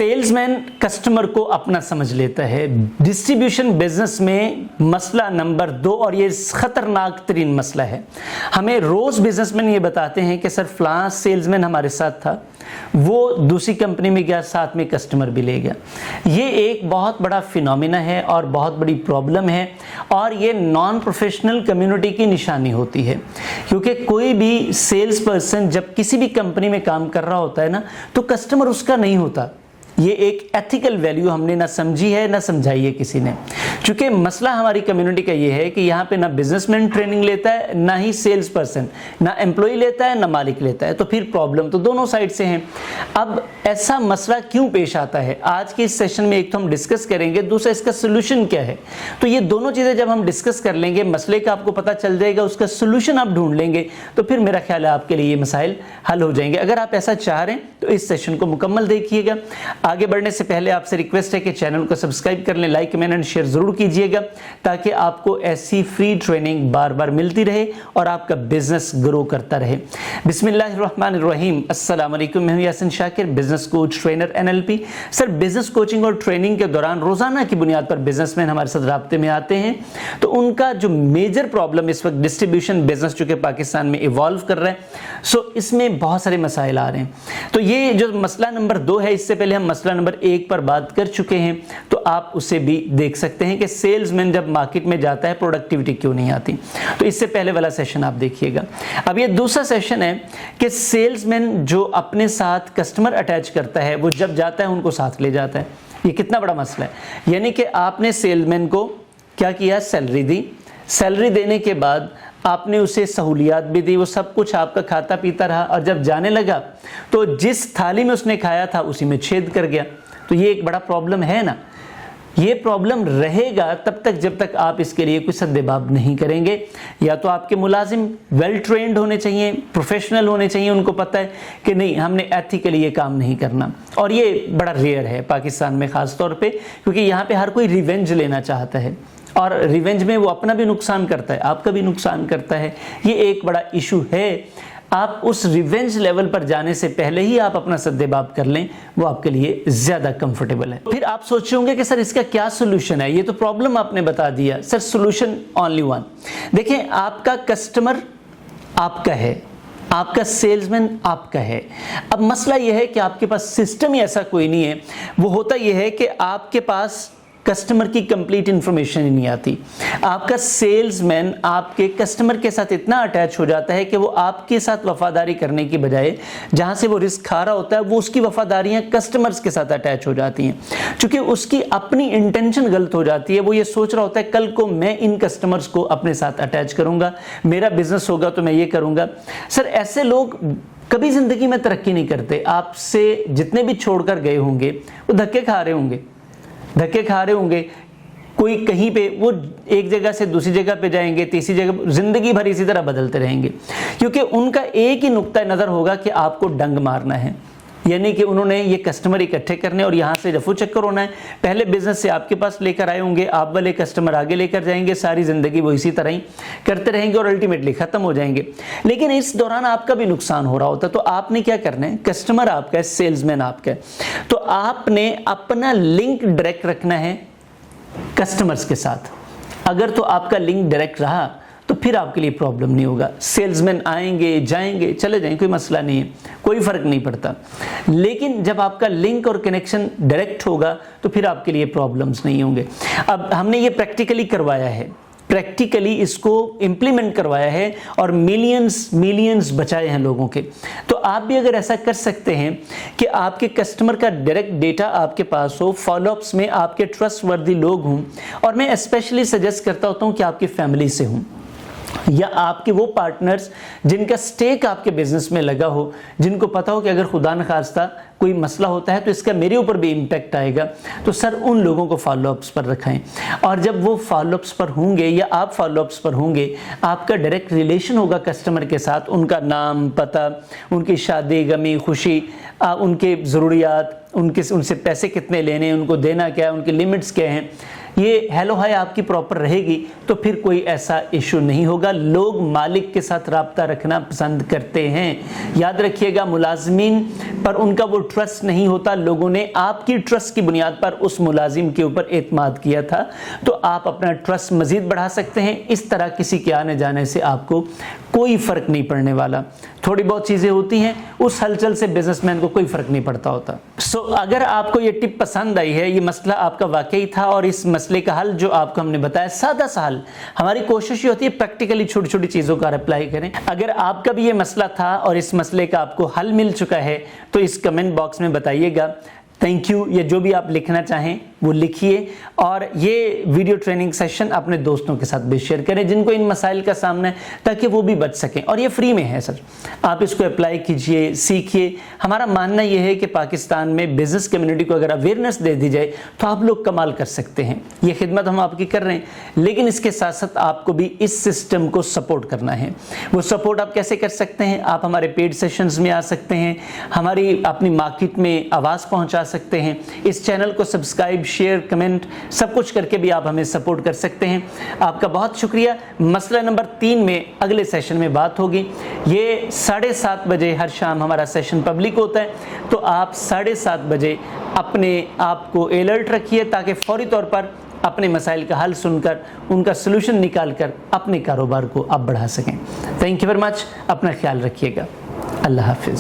Sales man customer को अपना समझ लेता है। डिस्ट्रीब्यूशन बिजनेस में मसला नंबर 2, और ये खतरनाक तरीन मसला है। हमें रोज़ बिजनेसमैन ये बताते हैं कि सर फलां सेल्समैन हमारे साथ था, वो दूसरी कंपनी में गया, साथ में कस्टमर भी ले गया। ये एक बहुत बड़ा फिनोमिना है और बहुत बड़ी प्रॉब्लम है, और ये नॉन प्रोफेशनल कम्युनिटी की निशानी होती है। क्योंकि कोई भी सेल्स पर्सन जब किसी भी कंपनी में काम कर रहा होता है ना, तो कस्टमर उसका नहीं होता। ये एक एथिकल वैल्यू हमने ना समझी है ना समझाई है किसी ने। क्योंकि मसला हमारी कम्युनिटी का ये है कि यहाँ पे ना बिजनेसमैन ट्रेनिंग लेता है, ना ही सेल्स पर्सन, ना एम्प्लॉय लेता है, ना मालिक लेता है। तो फिर प्रॉब्लम तो दोनों साइड से है। अब ऐसा मसला क्यों पेश आता है, आज के इस सेशन में एक तो हम डिस्कस करेंगे, दूसरा इसका सोल्यूशन क्या है। तो ये दोनों चीज़ें जब हम डिस्कस कर लेंगे, मसले का आपको पता चल जाएगा, उसका सोल्यूशन आप ढूंढ लेंगे, तो फिर मेरा ख्याल है आपके लिए ये मसाइल हल हो जाएंगे। अगर आप ऐसा चाह रहे हैं तो इस सेशन को मुकम्मल देखिएगा। आगे बढ़ने से पहले आपसे रिक्वेस्ट है कि चैनल को सब्सक्राइब कर लें, लाइक कमेंट एंड शेयर जरूर कीजिएगा, ताकि आपको ऐसी फ्री ट्रेनिंग बार बार मिलती रहे और आपका बिजनेस ग्रो करता रहे। बिस्मिल्लाहिर्रहमानिर्रहीम। अस्सलाम वालेकुम। मैं हूं Yasin Shakir, business coach, trainer, NLP। Sir, business coaching और ट्रेनिंग के दौरान रोजाना की बुनियाद पर बिजनेसमैन हमारे साथ राब्ते में आते हैं। तो उनका जो मेजर प्रॉब्लम इस वक्त डिस्ट्रीब्यूशन बिजनेस जो कि पाकिस्तान में इवॉल्व कर रहा है, सो इसमें बहुत सारे मसाइल आ रहे हैं। तो ये जो मसला नंबर 2 है, इससे पहले हम मसला नंबर 1 पर बात कर चुके हैं, तो आप उसे भी देख सकते हैं कि सेल्समैन जब मार्केट में जाता है प्रोडक्टिविटी क्यों नहीं आती। तो इससे पहले वाला सेशन आप देखिएगा। अब ये दूसरा सेशन है कि सेल्समैन जो अपने साथ कस्टमर अटैच करता है, वो जब जाता है उनको साथ ले जाता है। ये कितना बड़ा मसला है। यानी कि आपने सेल्समैन को क्या किया, सैलरी दी। सैलरी देने के बाद आपने उसे सहूलियात भी दी, वो सब कुछ आपका खाता पीता रहा, और जब जाने लगा तो जिस थाली में उसने खाया था उसी में छेद कर गया। तो ये एक बड़ा प्रॉब्लम है ना। ये प्रॉब्लम रहेगा तब तक जब तक आप इसके लिए कोई सद्देबाब नहीं करेंगे। या तो आपके मुलाजिम वेल ट्रेंड होने चाहिए, प्रोफेशनल होने चाहिए, उनको पता है कि नहीं, हमने एथिकली ये काम नहीं करना। और ये बड़ा रेयर है पाकिस्तान में ख़ास तौर पे, क्योंकि यहाँ पे हर कोई रिवेंज लेना चाहता है, और रिवेंज में वो अपना भी नुकसान करता है, आपका भी नुकसान करता है। ये एक बड़ा इशू है। आप उस रिवेंज लेवल पर जाने से पहले ही आप अपना सद्देबाब कर लें, वो आपके लिए ज़्यादा कंफर्टेबल है। फिर आप सोच रहे होंगे कि सर इसका क्या सोल्यूशन है। ये तो प्रॉब्लम आपने बता दिया। Sir, solution only one. देखें, आपका कस्टमर आपका है, आपका सेल्समैन आपका है। अब मसला यह है कि आपके पास सिस्टम ही ऐसा कोई नहीं है। वो होता यह है कि आपके पास कस्टमर की कंप्लीट इंफॉर्मेशन ही नहीं आती। आपका सेल्समैन आपके कस्टमर के साथ इतना अटैच हो जाता है कि वो आपके साथ वफादारी करने की बजाय जहां से वो रिस्क खा रहा होता है, वो उसकी वफादारियां कस्टमर्स के साथ अटैच हो जाती हैं। क्योंकि उसकी अपनी इंटेंशन गलत हो जाती है। वो ये सोच रहा होता है कल को मैं इन कस्टमर्स को अपने साथ अटैच करूंगा, मेरा बिजनेस होगा तो मैं ये करूंगा। सर, ऐसे लोग कभी जिंदगी में तरक्की नहीं करते। आपसे जितने भी छोड़कर गए होंगे वो धक्के खा रहे होंगे, कोई कहीं पे, वो एक जगह से दूसरी जगह पे जाएंगे, तीसरी जगह, जिंदगी भर इसी तरह बदलते रहेंगे। क्योंकि उनका एक ही नुक्ता नज़र होगा कि आपको डंग मारना है। यानी कि उन्होंने ये कस्टमर इकट्ठे करने और यहाँ से रफू चक्कर होना है। पहले बिजनेस से आपके पास लेकर आए होंगे, आप वाले कस्टमर आगे लेकर जाएंगे, सारी ज़िंदगी वो इसी तरह ही करते रहेंगे और अल्टीमेटली ख़त्म हो जाएंगे। लेकिन इस दौरान आपका भी नुकसान हो रहा होता है। तो आपने क्या करना है, कस्टमर आपका है, सेल्समैन आपका है, तो आपने अपना लिंक डायरेक्ट रखना है कस्टमर्स के साथ। अगर तो आपका लिंक डायरेक्ट रहा तो फिर आपके लिए प्रॉब्लम नहीं होगा। सेल्समैन आएंगे, जाएंगे, चले जाएंगे, कोई मसला नहीं है, कोई फ़र्क नहीं पड़ता। लेकिन जब आपका लिंक और कनेक्शन डायरेक्ट होगा तो फिर आपके लिए प्रॉब्लम्स नहीं होंगे। अब हमने ये प्रैक्टिकली करवाया है, प्रैक्टिकली इसको इम्प्लीमेंट करवाया है और मिलियंस बचाए हैं लोगों के। तो आप भी अगर ऐसा कर सकते हैं कि आपके कस्टमर का डायरेक्ट डेटा आपके पास हो, फॉलोअप्स में आपके ट्रस्टवर्दी लोग हों, और मैं स्पेशली सजेस्ट करता होता हूँ कि आपकी फैमिली से हों, या आपके वो पार्टनर्स जिनका स्टेक आपके बिजनेस में लगा हो, जिनको पता हो कि अगर खुदा न खास्ता कोई मसला होता है तो इसका मेरे ऊपर भी इम्पैक्ट आएगा। तो सर, उन लोगों को फॉलोअप्स पर रखें, और जब वो फॉलोअप्स पर होंगे या आप फॉलोअप्स पर होंगे, आपका डायरेक्ट रिलेशन होगा कस्टमर के साथ। उनका नाम, पता, उनकी शादी, गमी, खुशी, उनके ज़रूरियात, उनसे पैसे कितने लेने, उनको देना क्या है, उनकी लिमिट्स क्या हैं, ये हेलो हाय आपकी प्रॉपर रहेगी तो फिर कोई ऐसा इशू नहीं होगा। लोग मालिक के साथ राब्ता रखना पसंद करते हैं। याद रखिएगा, मुलाजिमीन पर उनका वो ट्रस्ट नहीं होता। लोगों ने आपकी ट्रस्ट की बुनियाद पर उस मुलाजिम के ऊपर एतमाद किया था, तो आप अपना ट्रस्ट मजीद बढ़ा सकते हैं। इस तरह किसी के आने जाने से आपको कोई फर्क नहीं पड़ने वाला। थोड़ी बहुत चीजें होती हैं, उस हलचल से बिजनेसमैन को कोई फर्क नहीं पड़ता होता। अगर आपको ये टिप पसंद आई है, ये मसला आपका वाकई था और इस मसले का हल जो आपको हमने बताया सादा सा हल, हमारी कोशिश ये होती है प्रैक्टिकली छोटी छोटी चीजों का अप्लाई करें। अगर आपका भी ये मसला था और इस मसले का आपको हल मिल चुका है तो इस कमेंट बॉक्स में बताइएगा। Thank you. ये जो भी आप लिखना चाहें वो लिखिए और ये वीडियो ट्रेनिंग सेशन अपने दोस्तों के साथ भी शेयर करें जिनको इन मसाइल का सामना है, ताकि वो भी बच सकें। और ये फ्री में है सर, आप इसको अप्लाई कीजिए, सीखिए। हमारा मानना ये है कि पाकिस्तान में बिजनेस कम्युनिटी को अगर अवेयरनेस दे दी जाए तो आप लोग कमाल कर सकते हैं। ये खिदमत हम आपकी कर रहे हैं, लेकिन इसके साथ साथ आपको भी इस सिस्टम को सपोर्ट करना है। वो सपोर्ट आप कैसे कर सकते हैं? आप हमारे पेड सेशंस में आ सकते हैं, हमारी अपनी मार्केट में आवाज़ पहुंचा सकते हैं। इस चैनल को सब्सक्राइब, शेयर, कमेंट सब कुछ करके भी आप हमें सपोर्ट कर सकते हैं। आपका बहुत शुक्रिया। मसला नंबर 3 में अगले सेशन में बात होगी। ये 7:30 बजे हर शाम हमारा सेशन पब्लिक होता है, तो आप 7:30 बजे अपने आप को अलर्ट रखिए ताकि फौरी तौर पर अपने मसाइल का हल सुनकर उनका सोल्यूशन निकाल कर अपने कारोबार को आप बढ़ा सकें। Thank you very much. अपना ख्याल रखिएगा। अल्लाह हाफिज़।